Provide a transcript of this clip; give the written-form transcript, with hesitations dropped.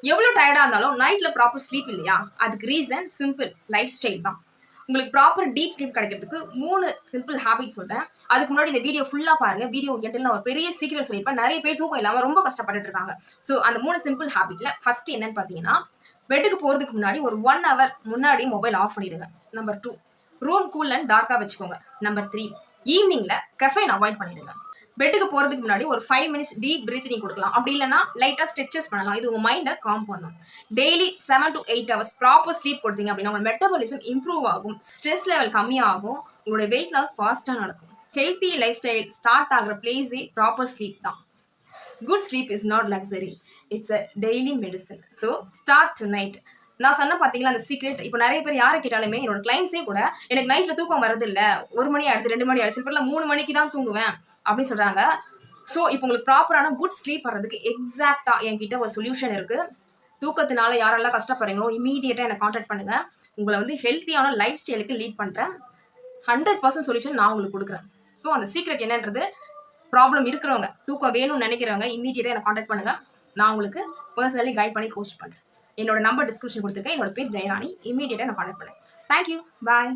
எவ்வளோ டயர்டாக இருந்தாலும் நைட்டில் ப்ராப்பர் ஸ்லீப் இல்லையா, அதுக்கு ரீசன் சிம்பிள் லைஃப் ஸ்டைல் தான். உங்களுக்கு ப்ராப்பர் டீப் ஸ்லீப் கிடைக்கிறதுக்கு 3 சிம்பிள் ஹேபிட் சொல்றேன். அதுக்கு முன்னாடி இந்த வீடியோ ஃபுல்லா பாருங்க. வீடியோ எண்டில் நான் ஒரு பெரிய சீக்கிரம் சொல்லியிருப்பேன். நிறைய பேர் தூக்கம் இல்லாம ரொம்ப கஷ்டப்பட்டுட்டு இருக்காங்க. ஸோ அந்த 3 சிம்பிள் ஹேபிட்ல ஃபர்ஸ்ட் என்னன்னு பார்த்தீங்கன்னா, பெட்டுக்கு போறதுக்கு முன்னாடி ஒரு 1 ஹவர் முன்னாடி மொபைல் ஆஃப் பண்ணிடுங்க. நம்பர் 2, ரூம் கூல் அண்ட் டார்க்கா வச்சுக்கோங்க. நம்பர் 3, ஈவினிங்ல கெஃபைன் அவாய்ட் பண்ணிடுங்க. பெட்டுக்கு போறதுக்கு முன்னாடி ஒரு 5 மினிட்ஸ் டீப் பிரீத்திங் கொடுக்கலாம். அப்படி இல்லைன்னா லைட்டா ஸ்ட்ரெச்சஸ் பண்ணலாம். இது உங்க மைண்டை காம் பண்ணும். Daily 7 to 8 hours proper sleep கொடுத்தீங்க அப்படின்னா உங்க மெட்டபாலிசம் இம்ப்ரூவ் ஆகும், ஸ்ட்ரெஸ் லெவல் கம்மியாகும், உங்களோட வெயிட் லாஸ் ஃபாஸ்டா நடக்கும். ஹெல்த்தி லைஃப் ஸ்டைல் ஸ்டார்ட் ஆகிற பிளேஸே ப்ராப்பர் ஸ்லீப் தான். Good sleep is not luxury, it's a daily medicine. So start to night. நான் சொன்ன பார்த்தீங்களா அந்த சீக்ரெட். இப்போ நிறைய பேர் யாரை கேட்டாலுமே என்னோட கிளைண்ட்ஸே கூட எனக்கு நைட்டில் தூக்கம் வரது இல்லை, 1 மணி ஆயிடுது, 2 மணி ஆயிடுது, சில பேர்லாம் 3 மணிக்கு தான் தூங்குவேன் அப்படின்னு சொல்கிறாங்க. ஸோ இப்போ உங்களுக்கு ப்ராப்பரான குட் ஸ்லீப் வர்றதுக்கு எக்ஸாக்டாக என்கிட்ட ஒரு சொல்யூஷன் இருக்குது. தூக்கத்தினால யாரெல்லாம் கஷ்டப்படுறீங்களோ இமீடியட்டாக என்னை காண்டாக்ட் பண்ணுங்கள். உங்களை வந்து ஹெல்த்தியான லைஃப் ஸ்டைலுக்கு லீட் பண்ணுறேன். 100% சொல்யூஷன் நான் உங்களுக்கு கொடுக்குறேன். ஸோ அந்த சீக்ரெட் என்னன்றது, ப்ராப்ளம் இருக்கிறவங்க, தூக்கம் வேணும்னு நினைக்கிறவங்க இமீடியட்டாக என்னை காண்டாக்ட் பண்ணுங்கள். நான் உங்களுக்கு பர்சனலி கைட் பண்ணி கோச் பண்ணுறேன். என்னோட நம்பர் டிஸ்கிரிப்ஷன் கொடுத்துருக்கேன். என்னோட பேர் ஜெயராணி. இமீடியட்டாக நான் காண்டாக்ட் பண்ணுறேன். தேங்க்யூ, பாய்.